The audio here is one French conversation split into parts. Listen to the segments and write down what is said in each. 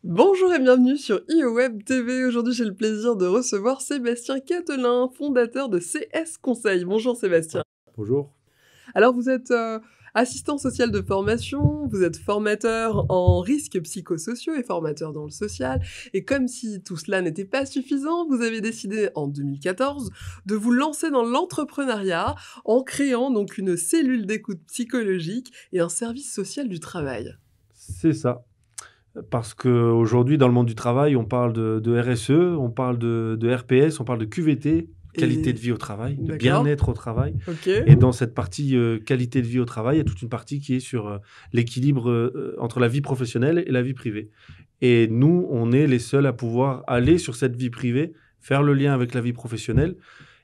Bonjour et bienvenue sur iOweb TV. Aujourd'hui, j'ai le plaisir de recevoir Sébastien Catelin, fondateur de CS Conseil. Bonjour Sébastien. Bonjour. Alors, vous êtes assistant social de formation, vous êtes formateur en risques psychosociaux et formateur dans le social. Et comme si tout cela n'était pas suffisant, vous avez décidé en 2014 de vous lancer dans l'entrepreneuriat en créant donc une cellule d'écoute psychologique et un service social du travail. C'est ça. Parce qu'aujourd'hui, dans le monde du travail, on parle de RSE, on parle de RPS, on parle de QVT, qualité de Et vie au travail, de d'accord, bien-être au travail. ok. Et dans cette partie qualité de vie au travail, il y a toute une partie qui est sur l'équilibre entre la vie professionnelle et la vie privée. Et nous, on est les seuls à pouvoir aller sur cette vie privée, faire le lien avec la vie professionnelle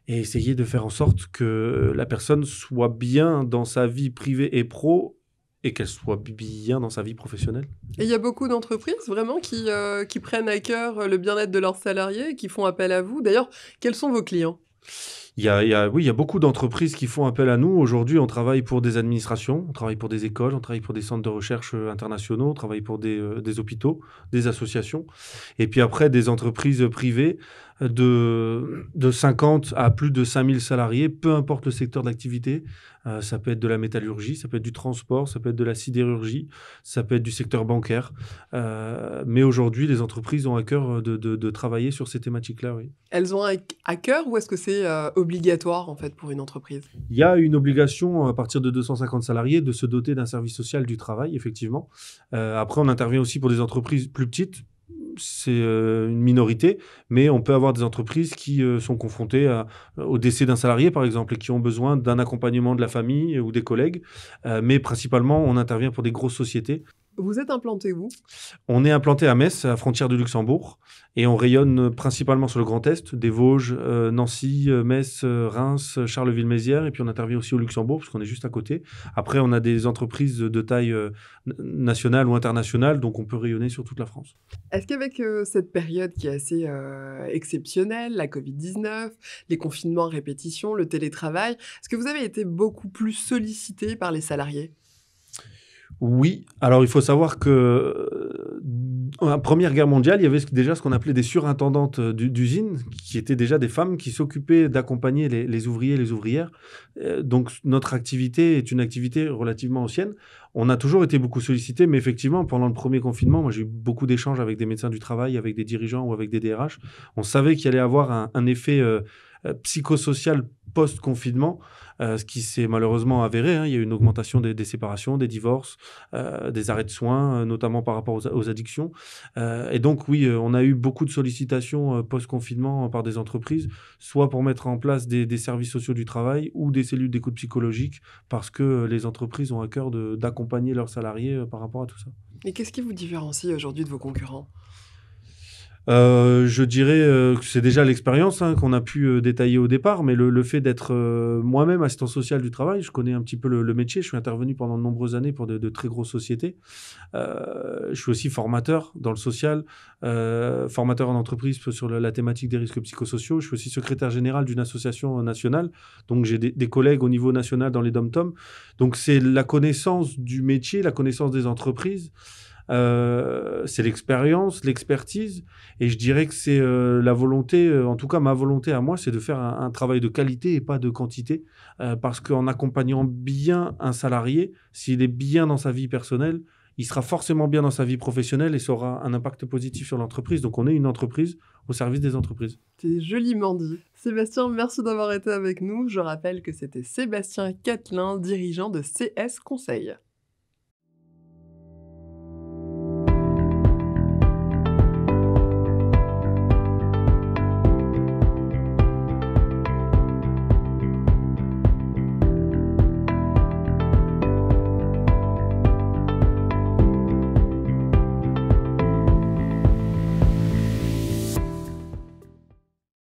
et essayer de faire en sorte que la personne soit bien dans sa vie privée et pro et qu'elle soit bien dans sa vie professionnelle. Et il y a beaucoup d'entreprises vraiment qui prennent à cœur le bien-être de leurs salariés et qui font appel à vous. D'ailleurs, quels sont vos clients? Oui, il y a beaucoup d'entreprises qui font appel à nous. Aujourd'hui, on travaille pour des administrations, on travaille pour des écoles, on travaille pour des centres de recherche internationaux, on travaille pour des hôpitaux, des associations. Et puis après, des entreprises privées de 50 à plus de 5000 salariés, peu importe le secteur d'activité. Ça peut être de la métallurgie, ça peut être du transport, ça peut être de la sidérurgie, ça peut être du secteur bancaire. Mais aujourd'hui, les entreprises ont à cœur de travailler sur ces thématiques-là, oui. Elles ont à cœur ou est-ce que c'est obligatoire en fait pour une entreprise? Il y a une obligation à partir de 250 salariés de se doter d'un service social du travail, effectivement. Après, on intervient aussi pour des entreprises plus petites. C'est une minorité, mais on peut avoir des entreprises qui sont confrontées au décès d'un salarié, par exemple, et qui ont besoin d'un accompagnement de la famille ou des collègues. Mais principalement, on intervient pour des grosses sociétés. Vous êtes implanté où? On est implanté à Metz, à la frontière du Luxembourg, et on rayonne principalement sur le Grand Est, des Vosges, Nancy, Metz, Reims, Charleville-Mézières, et puis on intervient aussi au Luxembourg, parce qu'on est juste à côté. Après, on a des entreprises de taille nationale ou internationale, donc on peut rayonner sur toute la France. Est-ce qu'avec cette période qui est assez exceptionnelle, la Covid-19, les confinements à répétition, le télétravail, est-ce que vous avez été beaucoup plus sollicité par les salariés? Oui, alors il faut savoir que dans la Première Guerre mondiale, il y avait déjà ce qu'on appelait des surintendantes d'usines, qui étaient déjà des femmes qui s'occupaient d'accompagner les ouvriers et les ouvrières. Donc notre activité est une activité relativement ancienne. On a toujours été beaucoup sollicités, mais effectivement, pendant le premier confinement, moi j'ai eu beaucoup d'échanges avec des médecins du travail, avec des dirigeants ou avec des DRH. On savait qu'il allait avoir un effet psychosocial post-confinement, ce qui s'est malheureusement avéré, hein. Il y a eu une augmentation des séparations, des divorces, des arrêts de soins, notamment par rapport aux addictions. Et donc oui, on a eu beaucoup de sollicitations post-confinement par des entreprises, soit pour mettre en place des services sociaux du travail ou des cellules d'écoute psychologique, parce que les entreprises ont à cœur d'accompagner leurs salariés par rapport à tout ça. Et qu'est-ce qui vous différencie aujourd'hui de vos concurrents? Je dirais, que c'est déjà l'expérience, hein, qu'on a pu, détailler au départ, mais le fait d'être, moi-même assistant social du travail, je connais un petit peu le métier. Je suis intervenu pendant de nombreuses années pour de très grosses sociétés. Je suis aussi formateur dans le social, formateur en entreprise sur la thématique des risques psychosociaux. Je suis aussi secrétaire général d'une association nationale, donc j'ai des collègues au niveau national dans les DOM-TOM. Donc c'est la connaissance du métier, la connaissance des entreprises, c'est l'expérience, l'expertise, et je dirais que c'est la volonté, en tout cas ma volonté à moi, c'est de faire un travail de qualité et pas de quantité, parce qu'en accompagnant bien un salarié, s'il est bien dans sa vie personnelle, il sera forcément bien dans sa vie professionnelle et ça aura un impact positif sur l'entreprise. Donc on est une entreprise au service des entreprises. C'est joliment dit. Sébastien, merci d'avoir été avec nous. Je rappelle que c'était Sébastien Catelin, dirigeant de CS Conseil.